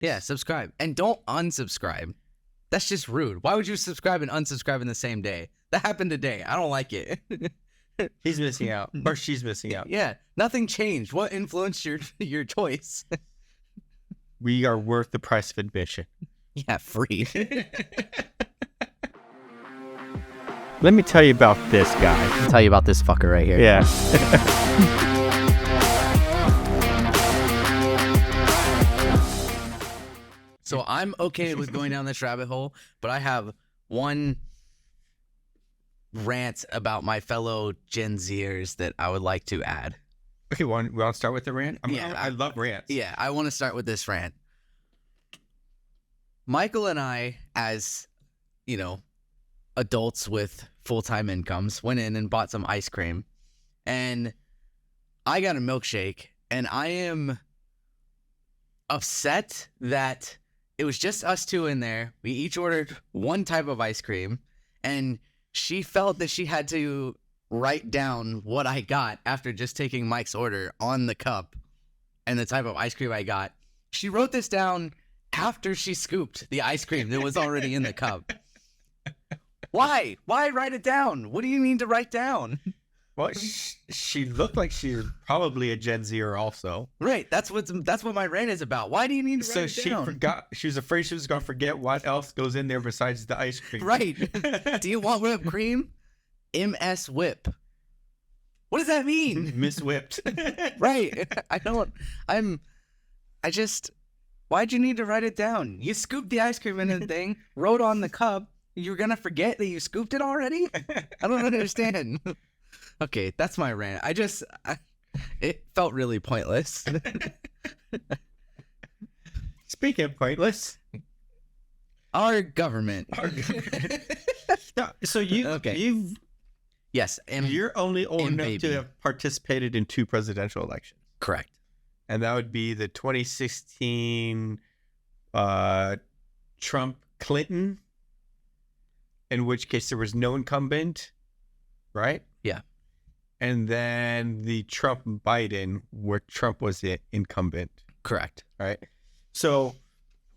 Yeah, subscribe. And don't unsubscribe. That's just rude. Why would you subscribe and unsubscribe in the same day? That happened today. I don't like it. He's missing out. Or she's missing out. Yeah, nothing changed. What influenced your choice? We are worth the price of admission. Yeah, free. Let me tell you about this guy. I'll tell you about this fucker right here. Yeah. So I'm okay with going down this rabbit hole, but I have one rant about my fellow Gen Zers that I would like to add. Okay, we want to start with the rant? Yeah. I love rants. Yeah, I want to start with this rant. Michael and I, as, adults with full-time incomes, went in and bought some ice cream. And I got a milkshake, and I am upset that it was just us two in there. We each ordered one type of ice cream, and she felt that she had to write down what I got after just taking Mike's order on the cup and the type of ice cream I got. She wrote this down after she scooped the ice cream that was already in the cup. Why? Why write it down? What do you mean to write down? Well, she looked like she was probably a Gen Zer also. Right. That's what my rant is about. Why do you need to write it down? So she forgot. She was afraid she was going to forget what else goes in there besides the ice cream. Right. Do you want whipped cream? MS Whip. What does that mean? Miss Whipped. Right. Why'd you need to write it down? You scooped the ice cream in the thing, wrote on the cup. You're going to forget that you scooped it already? I don't understand. Okay, that's my rant. It felt really pointless. Speaking of pointless, Our government. No, so Yes, you're only old enough baby. to have participated in 2 presidential elections. Correct. And that would be the 2016 Trump-Clinton, in which case there was no incumbent, right? Yeah. And then the Trump-Biden, where Trump was the incumbent, Correct. right? So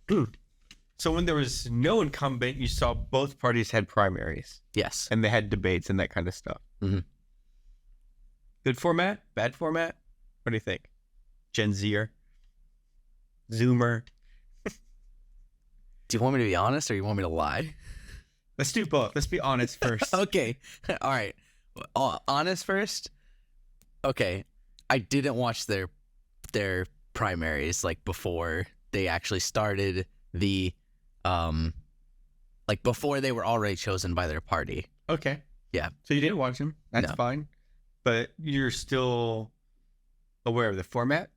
when there was no incumbent, you saw both parties had primaries. Yes. And they had debates and that kind of stuff. Mm-hmm. Good format? Bad format? What do you think? Gen Zer? Zoomer? Do you want me to be honest or you want me to lie? Let's do both. Let's be honest first. Okay. All right. Honest first? Okay. I didn't watch their primaries before they actually started the before they were already chosen by their party. Okay. Yeah. So you didn't watch them. That's No. fine. But you're still aware of the format?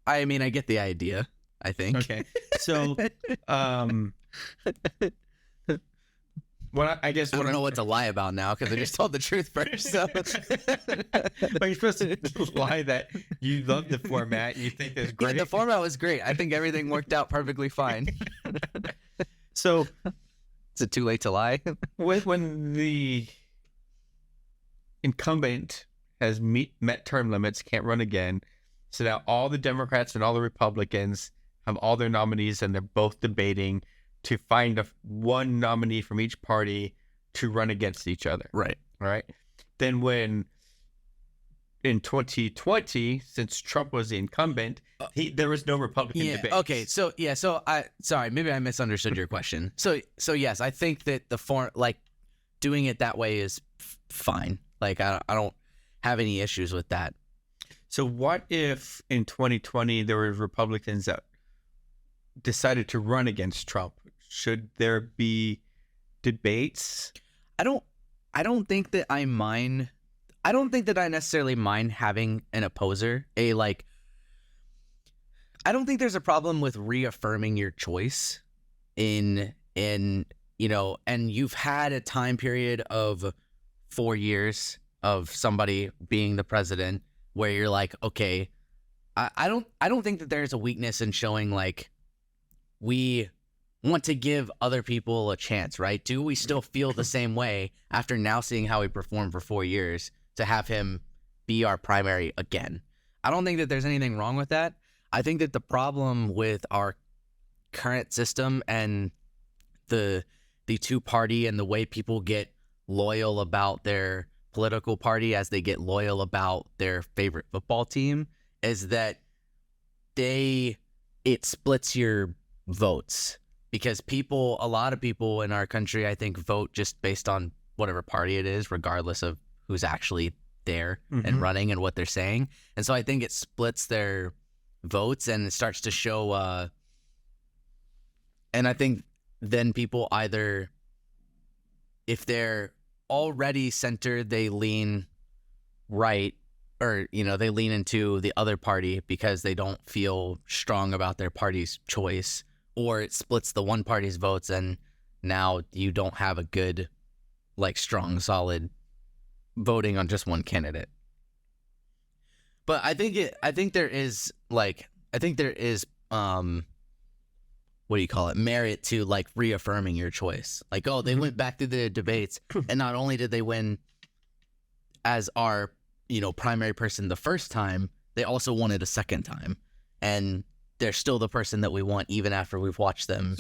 I mean, I get the idea, I think. Okay. So I guess I don't know what to lie about now because I just told the truth first. So. But you're supposed to lie that you love the format. You think it's great. Yeah, the format was great. I think everything worked out perfectly fine. So Is it too late to lie? when the incumbent has met term limits, can't run again, so now all the Democrats and all the Republicans have all their nominees and they're both debating to find one nominee from each party to run against each other. Right. Right. Then when in 2020, since Trump was the incumbent, there was no Republican debate. Okay. So sorry, maybe I misunderstood your question. So yes, I think that doing it that way is fine. I don't have any issues with that. So what if in 2020 there were Republicans that decided to run against Trump? Should there be debates? I don't think that I mind. I don't think that I necessarily mind having an opposer. I don't think there's a problem with reaffirming your choice and you've had a time period of 4 years of somebody being the president where you're like, okay, I don't think that there's a weakness in showing we want to give other people a chance, right? Do we still feel the same way after now seeing how he performed for 4 years to have him be our primary again? I don't think that there's anything wrong with that. I think that the problem with our current system and the two party and the way people get loyal about their political party as they get loyal about their favorite football team is that it splits your votes, because a lot of people in our country, I think, vote just based on whatever party it is, regardless of who's actually there and running and what they're saying. And so I think it splits their votes, and it starts to show and I think then people either, if they're already centered, they lean right, or they lean into the other party because they don't feel strong about their party's choice, or it splits the one party's votes, and now you don't have a good, strong, solid voting on just one candidate. But I think there is what do you call it, merit to reaffirming your choice. They went back through the debates, and not only did they win as our primary person the first time, they also won it a second time, and they're still the person that we want even after we've watched them.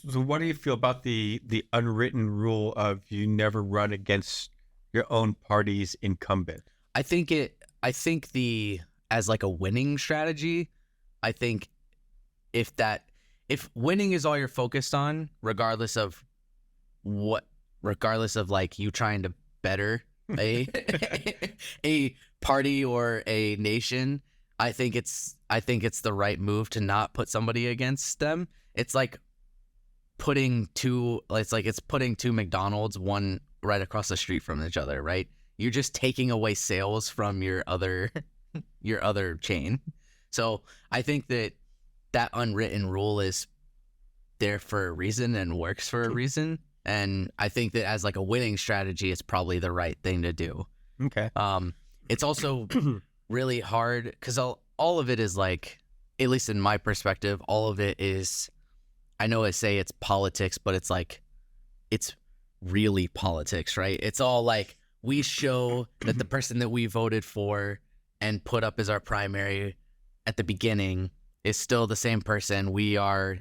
So what do you feel about the unwritten rule of you never run against your own party's incumbent? I think as a winning strategy, I think if winning is all you're focused on, regardless of you trying to better a party or a nation, I think it's the right move to not put somebody against them. It's putting two McDonald's, one right across the street from each other, right? You're just taking away sales from your other chain. So I think that unwritten rule is there for a reason and works for a reason. And I think that as a winning strategy, it's probably the right thing to do. Okay. It's also really hard because all of it is at least in my perspective, all of it is, I know I say it's politics, but it's it's really politics, right? It's all we show that the person that we voted for and put up as our primary at the beginning is still the same person. We are,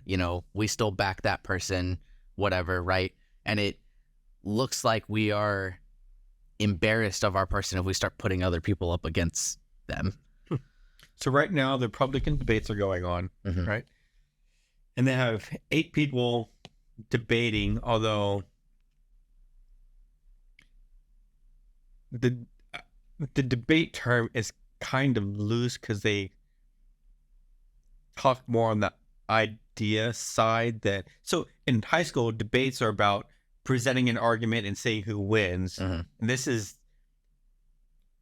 we still back that person, whatever, right? And it looks like we are embarrassed of our person if we start putting other people up against them. So right now, the Republican debates are going on, right? And they have 8 people debating, although the debate term is kind of loose because they talk more on the idea side. So in high school, debates are about presenting an argument and saying who wins. And this is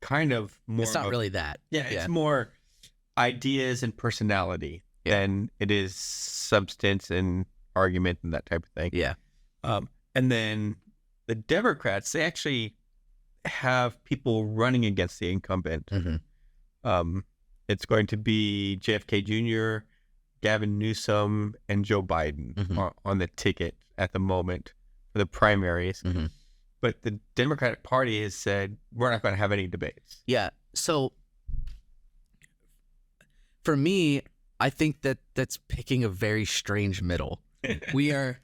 kind of more, it's not really that. It's more ideas and personality than it is substance and argument and that type of thing. And then the Democrats, they actually have people running against the incumbent. It's going to be JFK Jr., Gavin Newsom, and Joe Biden on the ticket at the moment for the primaries. But the Democratic Party has said, we're not going to have any debates. Yeah. So for me, I think that's picking a very strange middle. We're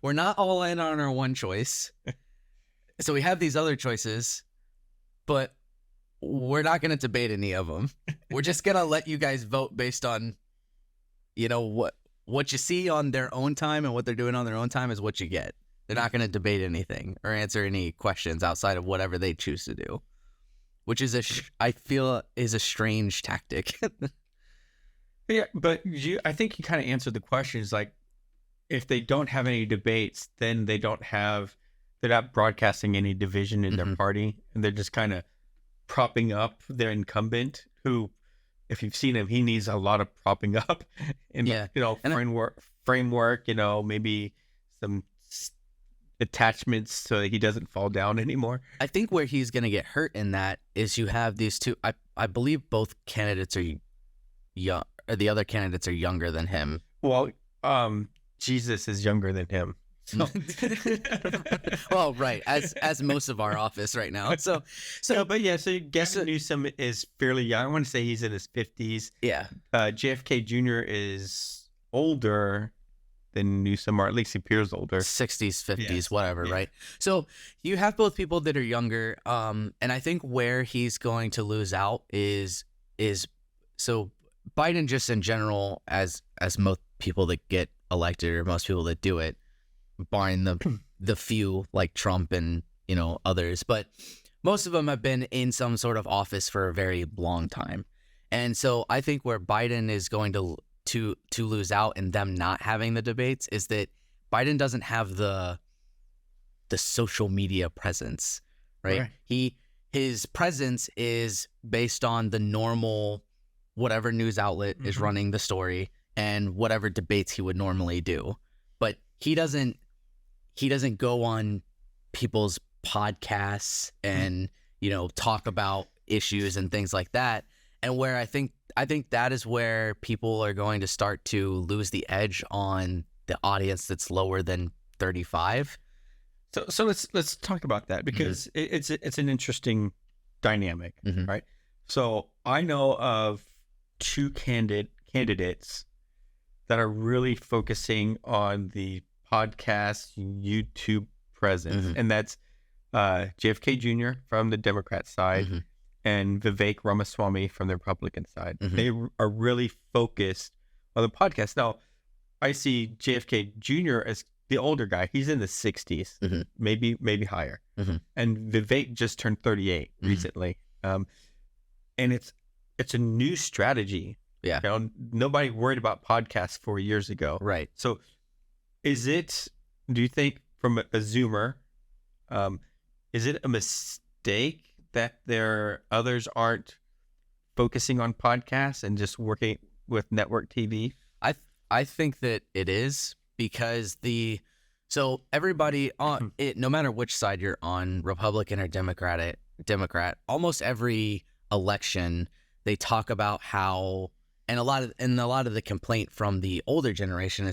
not all in on our one choice. So we have these other choices, but we're not going to debate any of them. We're just going to let you guys vote based on, what you see on their own time, and what they're doing on their own time is what you get. They're not going to debate anything or answer any questions outside of whatever they choose to do, which is I feel is a strange tactic. Yeah, but I think you kind of answered the questions. If they don't have any debates, then they're not broadcasting any division in their party, and they're just kind of propping up their incumbent, who, if you've seen him, he needs a lot of propping up in framework, maybe some attachments so that he doesn't fall down anymore. I think where he's going to get hurt in that is you have these two, I believe both candidates are young, or the other candidates are younger than him. Well, Jesus is younger than him. So, Well, right, as most of our office right now. So but yeah, so Gavin Newsom is fairly young. I want to say he's in his 50s. yeah, JFK Jr. is older than Newsom, or at least he appears older. 60s, 50s, Yes. whatever, Yeah. right? So you have both people that are younger, and I think where he's going to lose out is so Biden, just in general, as most people that get elected or most people that do it, barring the few like Trump and others, but most of them have been in some sort of office for a very long time. And so I think where Biden is going to lose out in them not having the debates is that Biden doesn't have the social media presence, right? His presence is based on the normal whatever news outlet is running the story and whatever debates he would normally do. But he doesn't go on people's podcasts and talk about issues and things like that. And where I think that is where people are going to start to lose the edge on the audience that's lower than 35. So let's talk about that, because it's an interesting dynamic, right? So I know of two candidates that are really focusing on the podcast YouTube presence, and that's JFK Jr. from the Democrat side and Vivek Ramaswamy from the Republican side. They are really focused on the podcast. Now, I see JFK Jr. as the older guy. He's in the 60s, maybe higher. And Vivek just turned 38 recently. And it's a new strategy. Yeah. Nobody worried about podcasts 4 years ago. Right. So do you think, from a Zoomer, is it a mistake that others aren't focusing on podcasts and just working with network TV? I think that it is, because so everybody on it, no matter which side you're on, Republican or Democrat, almost every election they talk about how, and a lot of the complaint from the older generation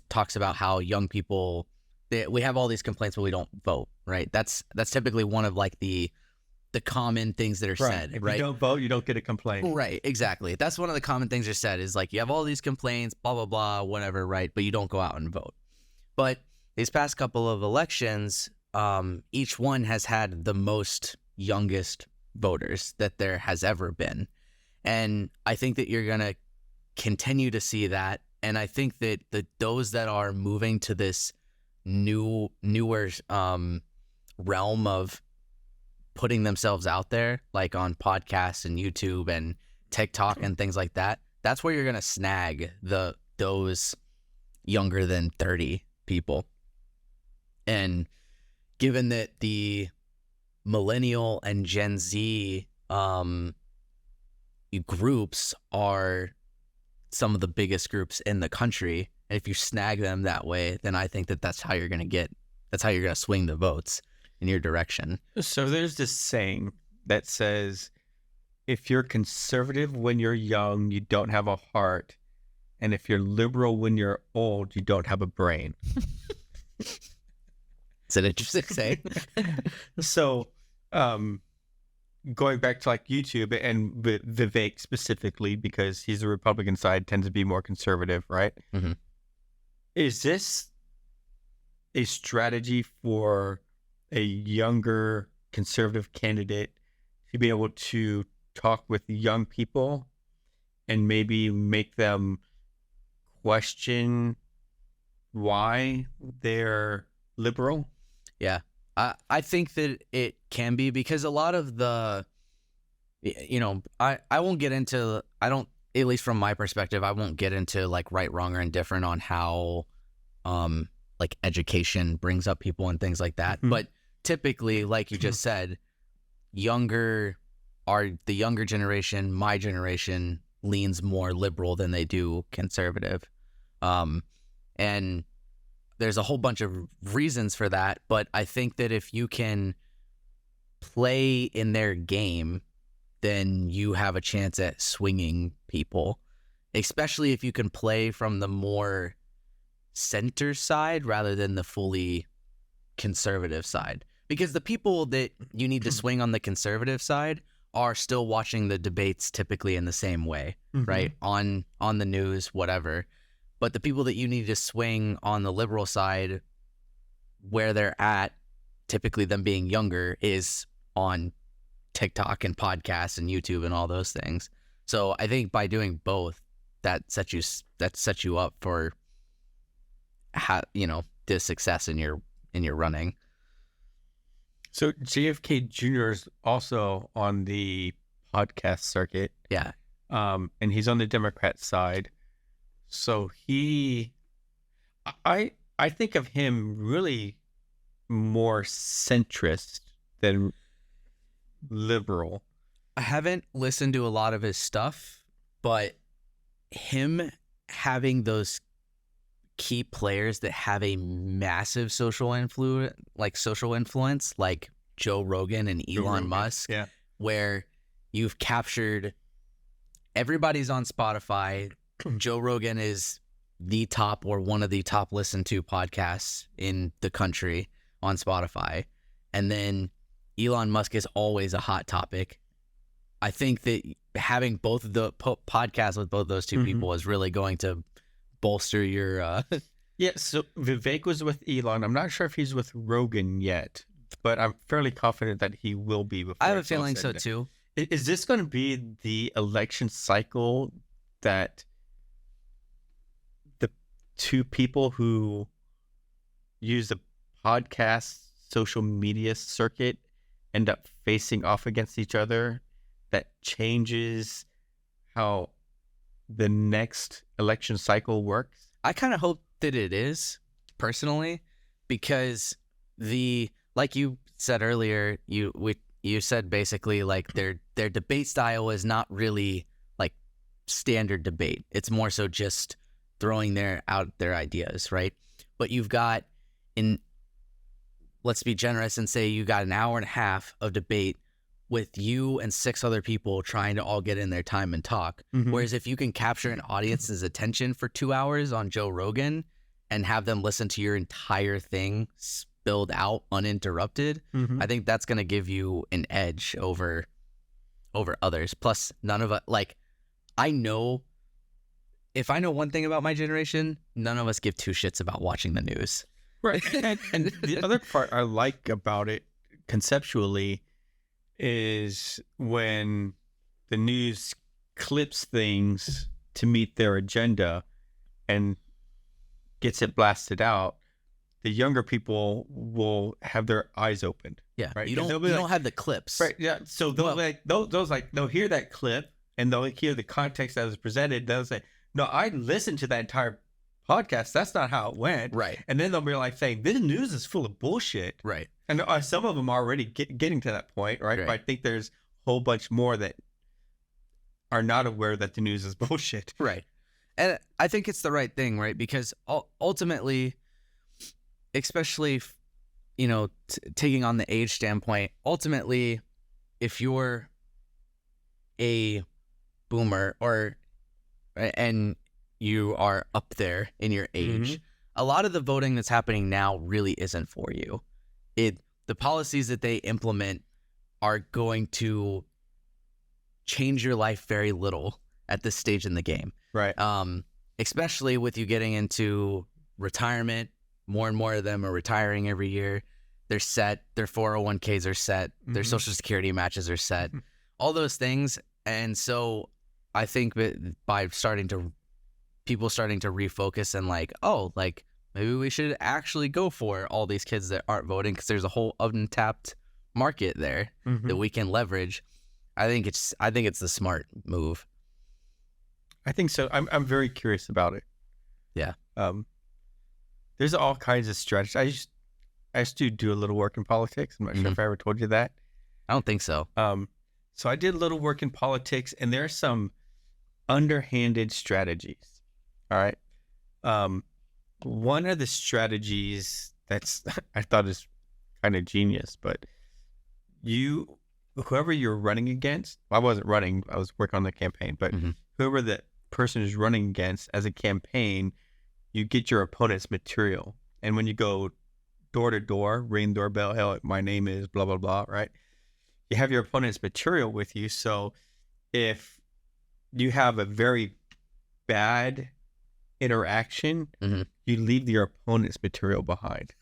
talks about how young people, we have all these complaints but we don't vote, right? That's typically one of like the common things that are said, If right? you don't vote, you don't get a complaint. Right, exactly. That's one of the common things that are said, is like, you have all these complaints, blah, blah, blah, whatever, right? But you don't go out and vote. But these past couple of elections, each one has had the most youngest voters that there has ever been. And I think that you're going to continue to see that. And I think that those that are moving to this newer realm of putting themselves out there, like on podcasts and YouTube and TikTok and things like that, that's where you're going to snag those younger than 30 people. And given that the millennial and Gen Z groups are some of the biggest groups in the country, and if you snag them that way, then I think that's how you're going to swing the votes in your direction. So there's this saying that says, if you're conservative when you're young, you don't have a heart. And if you're liberal when you're old, you don't have a brain. It's an interesting saying. So going back to like YouTube and Vivek specifically, because he's the Republican side, tends to be more conservative, right? Is this a strategy for a younger conservative candidate to be able to talk with young people and maybe make them question why they're liberal? Yeah, I think that it can be, because a lot of I won't get into, at least from my perspective, I won't get into like right, wrong, or indifferent on how like education brings up people and things like that. But typically, like you just said, the younger generation, my generation, leans more liberal than they do conservative. And there's a whole bunch of reasons for that, but I think that if you can play in their game, then you have a chance at swinging people, especially if you can play from the more center side rather than the fully conservative side. Because the people that you need to swing on the conservative side are still watching the debates typically in the same way, right? On the news, whatever. But the people that you need to swing on the liberal side, where they're at, typically them being younger, is on TikTok and podcasts and YouTube and all those things. So I think by doing both, that sets you up for the success in your running. So JFK Jr. is also on the podcast circuit. Yeah. And he's on the Democrat side. So I think of him really more centrist than liberal. I haven't listened to a lot of his stuff, but him having those key players that have a massive social influence, like Joe Rogan and Elon Musk, where you've captured everybody's on Spotify. Joe Rogan is the top or one of the top listened to podcasts in the country on Spotify. And then Elon Musk is always a hot topic. I think that having both of the podcasts with both those two people is really going to bolster your... Yeah, so Vivek was with Elon. I'm not sure if he's with Rogan yet, but I'm fairly confident that he will be. I have a feeling so too. Is this going to be the election cycle that the two people who use the podcast social media circuit end up facing off against each other, that changes how the next election cycle works? I kind of hope that it is, personally, because like you said earlier, you said basically like their debate style is not really like standard debate. It's more so just throwing out their ideas, right? But you've got let's be generous and say you got an hour and a half of debate with you and 6 other people trying to all get in their time and talk. Whereas if you can capture an audience's attention for 2 hours on Joe Rogan and have them listen to your entire thing spilled out uninterrupted, I think that's going to give you an edge over others. Plus, none of us, if I know one thing about my generation, none of us give 2 shits about watching the news. Right. And the other part I like about it conceptually is when the news clips things to meet their agenda and gets it blasted out, the younger people will have their eyes opened. Yeah, right. You don't have the clips, right? Yeah, so they'll hear that clip and they'll hear the context that was presented. They'll say, "No, I listened to that entire podcast. That's not how it went." Right. And then they'll be like saying, "This news is full of bullshit." Right. And some of them are already getting to that point, right? But I think there's a whole bunch more that are not aware that the news is bullshit. Right. And I think it's the right thing, right? Because ultimately, especially, taking on the age standpoint, ultimately, if you're a boomer and you are up there in your age, a lot of the voting that's happening now really isn't for you. The policies that they implement are going to change your life very little at this stage in the game. Right. Especially with you getting into retirement. More and more of them are retiring every year. They're set. Their 401ks are set. Their Social Security matches are set. All those things. And so I think that by people starting to refocus and maybe we should actually go for all these kids that aren't voting because there's a whole untapped market there that we can leverage. I think it's the smart move. I think so. I'm very curious about it. Yeah. There's all kinds of strategies. I used to do a little work in politics. I'm not sure if I ever told you that. I don't think so. So I did a little work in politics, and there are some underhanded strategies. All right. One of the strategies that's I thought is kind of genius, but whoever you're running against, I wasn't running, I was working on the campaign, but whoever the person is running against as a campaign, you get your opponent's material. And when you go door to door, ring doorbell, hey, my name is blah, blah, blah, right? You have your opponent's material with you. So if you have a very bad interaction, you leave your opponent's material behind.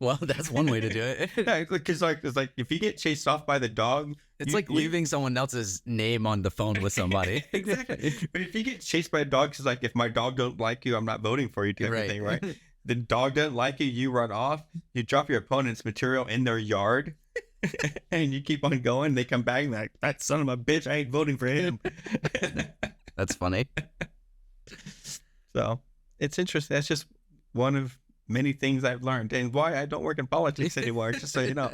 Well, that's one way to do it. Yeah, because it's like if you get chased off by the dog, it's like leaving someone else's name on the phone with somebody. Exactly. But if you get chased by a dog, because like if my dog don't like you, I'm not voting for you, type of thing, right? The dog doesn't like you, you run off, you drop your opponent's material in their yard, and you keep on going. They come back and like, that son of a bitch, I ain't voting for him. That's funny. So it's interesting. That's just one of many things I've learned, and why I don't work in politics anymore, just so you know.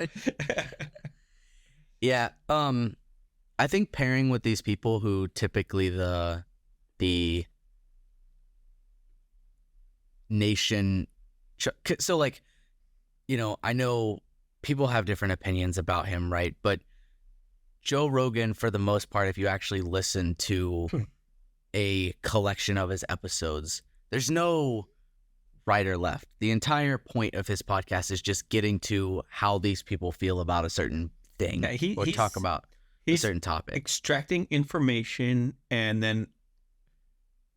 Yeah. I think pairing with these people who typically the nation, so like, you know, I know people have different opinions about him, right? But Joe Rogan, for the most part, if you actually listen to a collection of his episodes, there's no right or left. The entire point of his podcast is just getting to how these people feel about a certain thing, or talk about a certain topic. Extracting information and then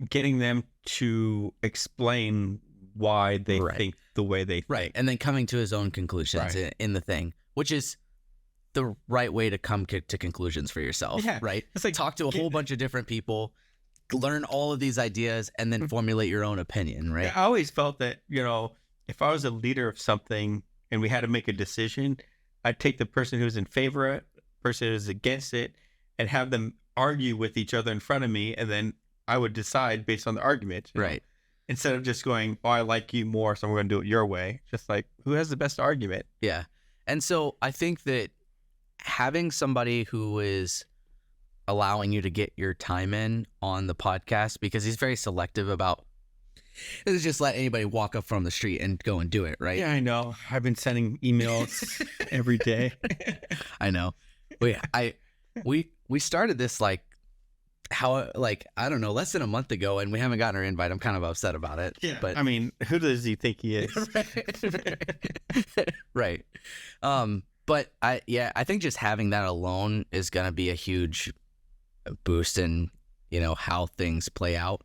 getting them to explain why they think the way they think. Right. And then coming to his own conclusions in the thing, which is the right way to come to conclusions for yourself. Yeah. Right. It's like talk to a whole bunch of different people, learn all of these ideas, and then formulate your own opinion. Right. Yeah, I always felt that, you know, if I was a leader of something and we had to make a decision, I'd take the person who's in favor of it, person who's against it, and have them argue with each other in front of me, and then I would decide based on the argument. Right. Instead of just going, oh, I like you more, so we're going to do it your way. Just like, who has the best argument? Yeah. And so I think that having somebody who is allowing you to get your time in on the podcast, because he's very selective about, it's just let anybody walk up from the street and go and do it, right? Yeah, I know. I've been sending emails every day. I know. But yeah, we started this like I don't know, less than a month ago, and we haven't gotten our invite. I'm kind of upset about it. Yeah, but I mean, who does he think he is? Right. But I think just having that alone is gonna be a huge boost in, you know, how things play out.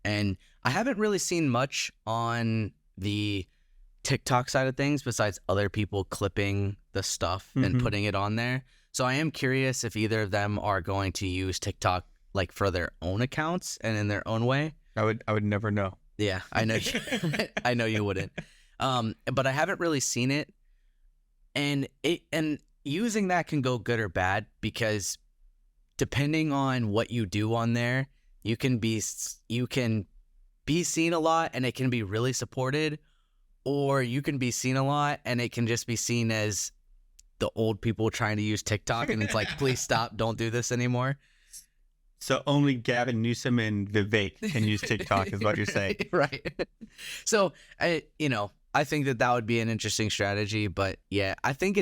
And I haven't really seen much on the TikTok side of things besides other people clipping the stuff and putting it on there. So I am curious if either of them are going to use TikTok like for their own accounts and in their own way. I would never know. Yeah, I know. I know you wouldn't. But I haven't really seen it. And using that can go good or bad, because depending on what you do on there, you can be seen a lot and it can be really supported, or you can be seen a lot and it can just be seen as the old people trying to use TikTok, and it's like, please stop, don't do this anymore. So only Gavin Newsom and Vivek can use TikTok is what you're saying. Right. So I think that would be an interesting strategy, but yeah, I think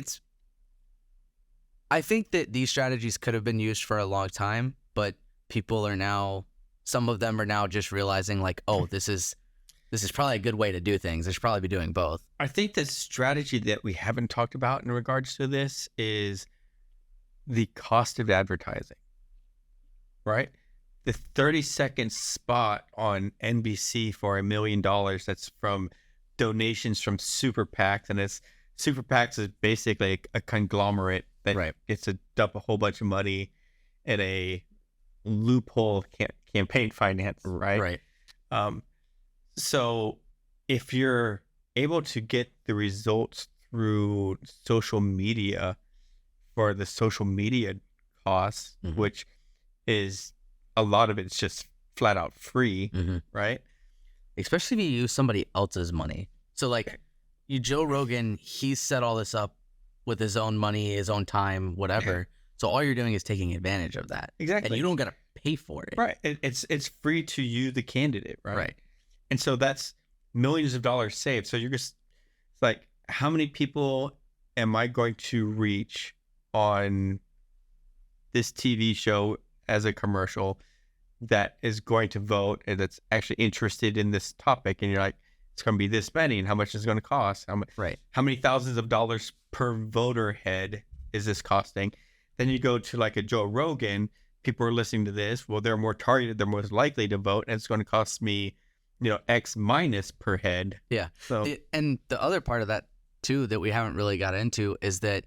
that these strategies could have been used for a long time, but some of them are now just realizing like, oh, this is probably a good way to do things. They should probably be doing both. I think the strategy that we haven't talked about in regards to this is the cost of advertising, right? The 30-second spot on NBC for $1 million, that's from donations from super PACs, and super PACs is basically a conglomerate that gets to dump a whole bunch of money in a loophole campaign finance, right? Right. So if you're able to get the results through social media for the social media costs, which is a lot of it's just flat out free, right? Especially if you use somebody else's money. So like Joe Rogan, he set all this up with his own money, his own time, whatever. So all you're doing is taking advantage of that. Exactly. And you don't got to pay for it. Right. It's free to you, the candidate, right? Right. And so that's millions of dollars saved. So you're just like, how many people am I going to reach on this TV show as a commercial? that is going to vote and that's actually interested in this topic, and you're like, it's going to be this many, and how much is it going to cost? Right. How many thousands of dollars per voter head is this costing? Then you go to like a Joe Rogan, people are listening to this. Well, they're more targeted, they're most likely to vote, and it's going to cost me, X minus per head. Yeah. So And the other part of that too that we haven't really got into is that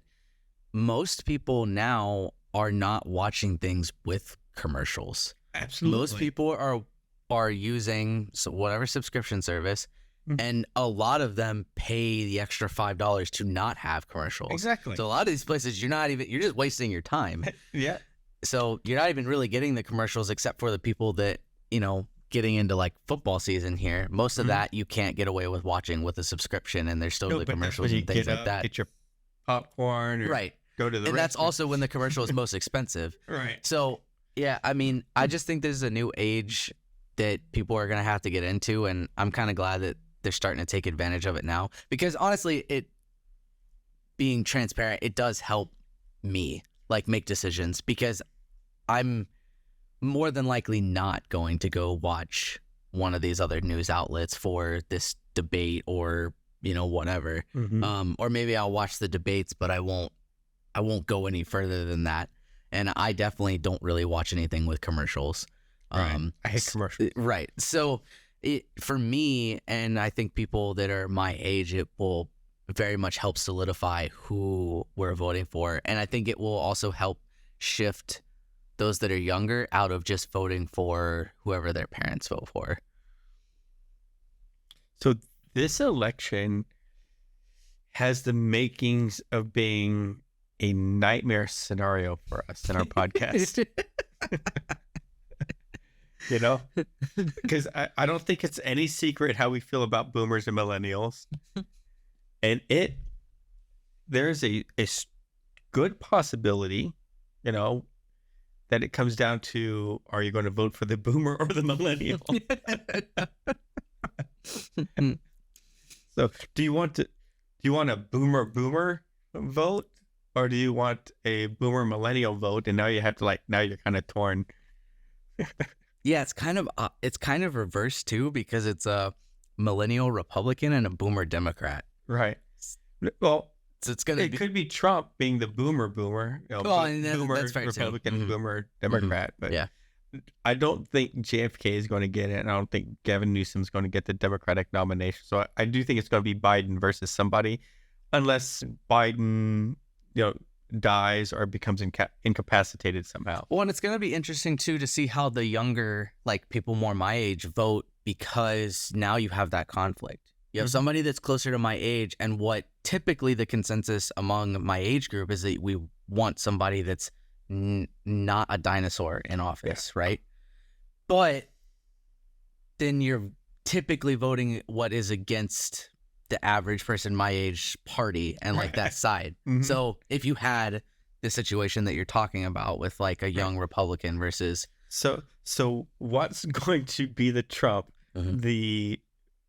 most people now are not watching things with commercials. absolutely, Most people are using whatever subscription service, and a lot of them pay the extra $5 to not have commercials. exactly. So a lot of these places, you're just wasting your time. Yeah. So you're not even really getting the commercials, except for the people that, getting into like football season here. Most of that you can't get away with watching with a subscription, and there's still the But that's commercials when you and things get like up, that. get your popcorn, or Right. go to the And that's restroom. also when the commercial is most expensive. Right. So, yeah, I mean, I just think this is a new age that people are going to have to get into, and I'm kind of glad that they're starting to take advantage of it now, because honestly, it being transparent, it does help me like make decisions, because I'm more than likely not going to go watch one of these other news outlets for this debate or, whatever. Or maybe I'll watch the debates, but I won't go any further than that. And I definitely don't really watch anything with commercials. Right. I hate commercials. Right. So for me, and I think people that are my age, it will very much help solidify who we're voting for. And I think it will also help shift those that are younger out of just voting for whoever their parents vote for. So this election has the makings of being a nightmare scenario for us in our podcast. Because I don't think it's any secret how we feel about boomers and millennials. And there's a good possibility, that it comes down to, are you going to vote for the boomer or the millennial? So do you want a boomer vote, or do you want a boomer millennial vote? And now you have to now you're kind of torn. Yeah, it's kind of reversed too, because it's a millennial Republican and a boomer Democrat. Right. Well, so it could be Trump being the boomer, well, and boomer that's fair Republican, too. boomer Democrat. But yeah, I don't think JFK is going to get it, and I don't think Gavin Newsom's going to get the Democratic nomination. So I do think it's going to be Biden versus somebody, unless Biden, dies or becomes incapacitated somehow. Well, and it's going to be interesting too to see how the younger, like people more my age, vote, because now you have that conflict. You have somebody that's closer to my age, and what typically the consensus among my age group is that we want somebody that's not a dinosaur in office, right? But then you're typically voting what is against the average person my age party and like that side. So if you had the situation that you're talking about with like a young Republican versus so what's going to be the Trump, the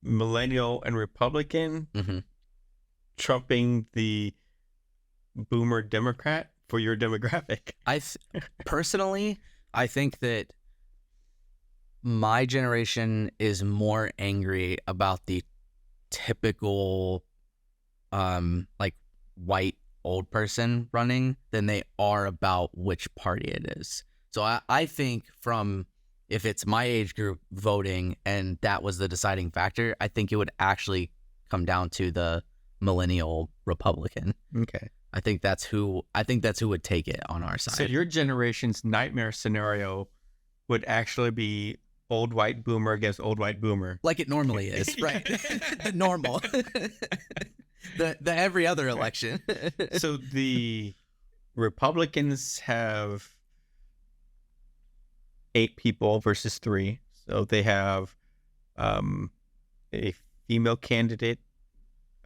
millennial and Republican trumping the boomer Democrat for your demographic? Personally, I think that my generation is more angry about the typical like white old person running than they are about which party it is. So I think if it's my age group voting and that was the deciding factor, I think it would actually come down to the millennial Republican. Okay. I think that's who would take it on our side. So your generation's nightmare scenario would actually be old white boomer against old white boomer. Like it normally is, right? The normal. the every other election. So the Republicans have 8 people versus 3. So they have a female candidate.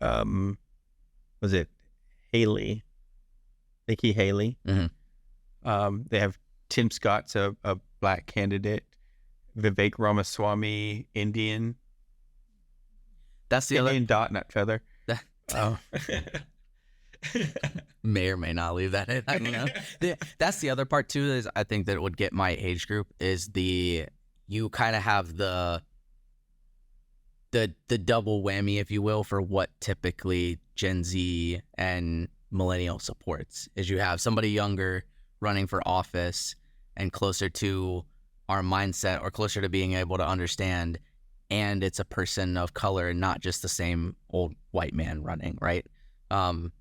Was it Haley? Nikki Haley. They have Tim Scott's a black candidate. Vivek Ramaswamy, Indian. That's the Indian other dot, not feather. May or may not leave that in. I don't know. That's the other part too, is I think that would get my age group is you kind of have the double whammy, if you will, for what typically Gen Z and millennial supports. Is you have somebody younger running for office and closer to our mindset or closer to being able to understand, and it's a person of color, not just the same old white man running, right? And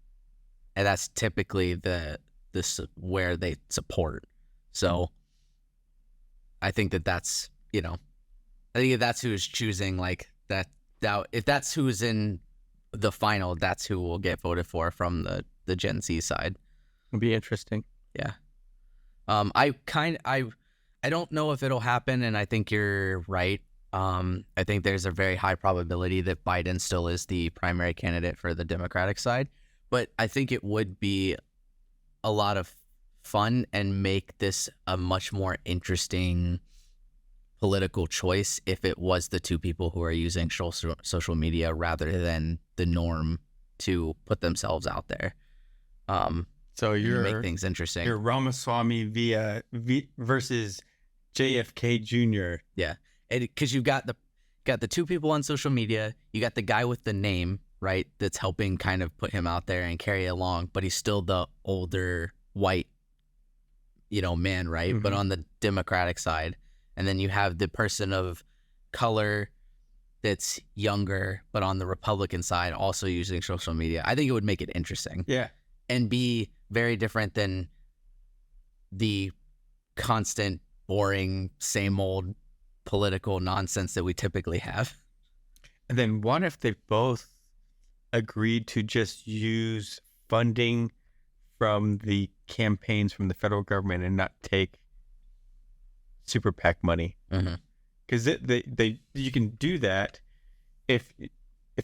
that's typically this where they support. So I think that's, I think that's who's choosing, like that if that's who's in the final, that's who will get voted for from the Gen Z side. It'll be interesting. Yeah. I don't know if it'll happen, and I think you're right. I think there's a very high probability that Biden still is the primary candidate for the Democratic side, but I think it would be a lot of fun and make this a much more interesting political choice if it was the two people who are using social media rather than the norm to put themselves out there. So you're make things interesting. You're Ramaswamy versus JFK Jr. Yeah, because you've got the two people on social media. You got the guy with the name, right? That's helping kind of put him out there and carry it along, but he's still the older white, man, right? Mm-hmm. But on the Democratic side, and then you have the person of color that's younger, but on the Republican side, also using social media. I think it would make it interesting. Yeah. And be very different than the constant, boring, same old political nonsense that we typically have. And then what if they both agreed to just use funding from the campaigns from the federal government and not take super PAC money? Because they you can do that if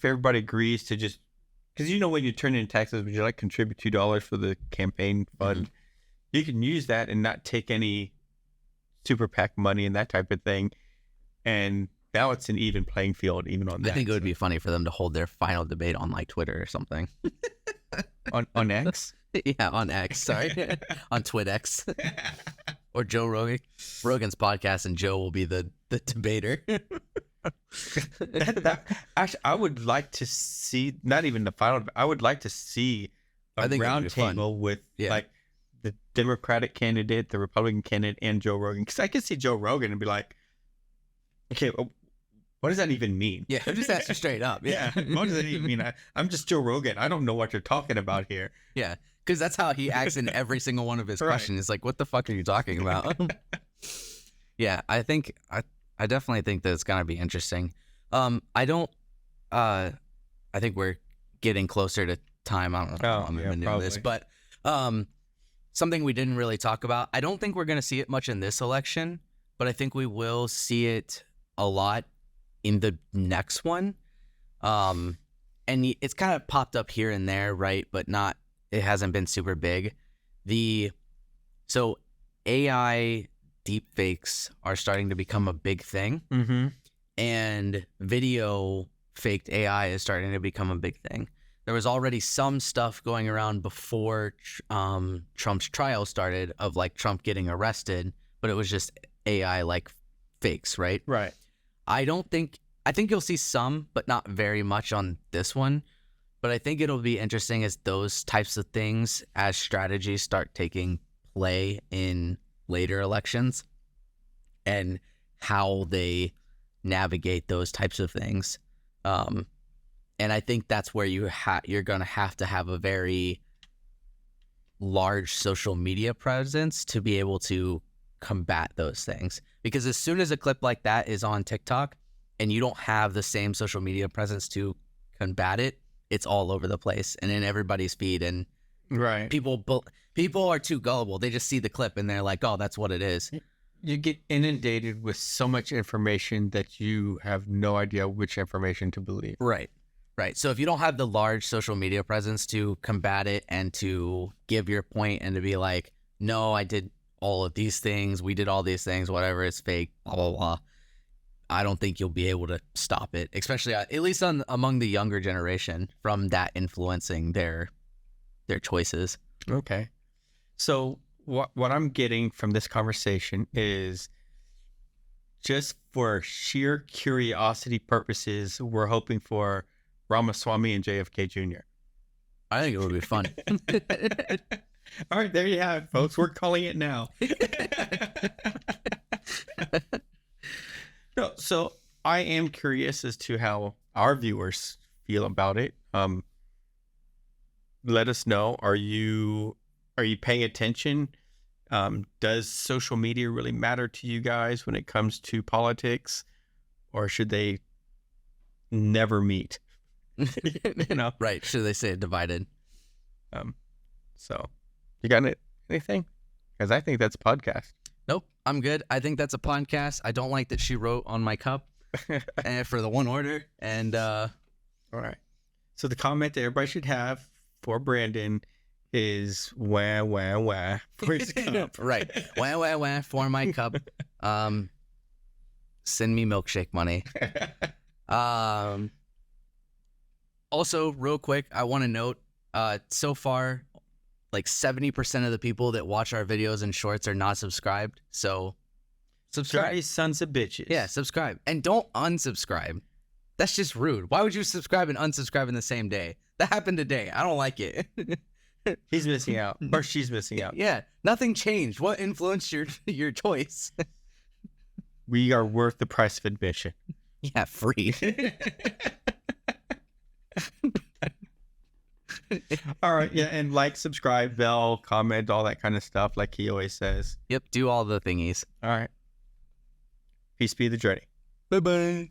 everybody agrees to just, because when you turn in taxes, would you like contribute $2 for the campaign fund? You can use that and not take any super PAC money and that type of thing. And now it's an even playing field, even on that. I think it would be funny for them to hold their final debate on like Twitter or something. on X? Yeah, on X. Sorry, on TwitX. Or Joe Rogan's podcast, and Joe will be the debater. Actually, I would like to see, not even the final, I would like to see a round table with like the Democratic candidate, the Republican candidate, and Joe Rogan. Because I could see Joe Rogan and be like, okay, what does that even mean? Yeah, just ask you straight up. Yeah, what does that even mean? I'm just Joe Rogan. I don't know what you're talking about here. Yeah, because that's how he acts in every single one of his questions. It's like, what the fuck are you talking about? Yeah, I definitely think that it's gonna be interesting. I think we're getting closer to time. I don't know how I'm gonna do this, but something we didn't really talk about. I don't think we're gonna see it much in this election, but I think we will see it a lot in the next one. And it's kind of popped up here and there, right? But it hasn't been super big. So AI deepfakes are starting to become a big thing. And video faked AI is starting to become a big thing. There was already some stuff going around before Trump's trial started of like Trump getting arrested, but it was just AI like fakes, right? Right. I think you'll see some, but not very much on this one. But I think it'll be interesting as those types of things, as strategies start taking play in later elections and how they navigate those types of things. And I think that's where you're going to have a very large social media presence to be able to combat those things. Because as soon as a clip like that is on TikTok and you don't have the same social media presence to combat it, it's all over the place and in everybody's feed. And right, people are too gullible. They just see the clip and they're like, oh, that's what it is. You get inundated with so much information that you have no idea which information to believe. Right. So if you don't have the large social media presence to combat it and to give your point and to be like, no, I did all of these things, we did all these things, whatever, it's fake, blah, blah, blah, I don't think you'll be able to stop it, especially at least among the younger generation, from that influencing their their choices. Okay. So what I'm getting from this conversation is, just for sheer curiosity purposes, we're hoping for Ramaswamy and JFK Jr. I think it would be fun. All right, there you have it, folks. We're calling it now. No, so I am curious as to how our viewers feel about it. Let us know. Are you paying attention? Does social media really matter to you guys when it comes to politics, or should they never meet? You know, Right? Should they say it divided? So you got anything? Because I think that's a podcast. Nope, I'm good. I think that's a podcast. I don't like that she wrote on my cup for the one order. And all right. So the comment that everybody should have for Brandon is wah wah wah for his cup. Right. Wah wah wah for my cup. Send me milkshake money. Also, real quick, I want to note, so far, like 70% of the people that watch our videos and shorts are not subscribed. So subscribe. Try sons of bitches. Yeah, subscribe. And don't unsubscribe. That's just rude. Why would you subscribe and unsubscribe in the same day? That happened today. I don't like it. He's missing out. Or she's missing out. Yeah, nothing changed. What influenced your choice? We are worth the price of admission. Yeah, free. All right. Yeah. And like, subscribe, bell, comment, all that kind of stuff, like he always says. Yep, do all the thingies. All right. Peace be the dreading. Bye-bye.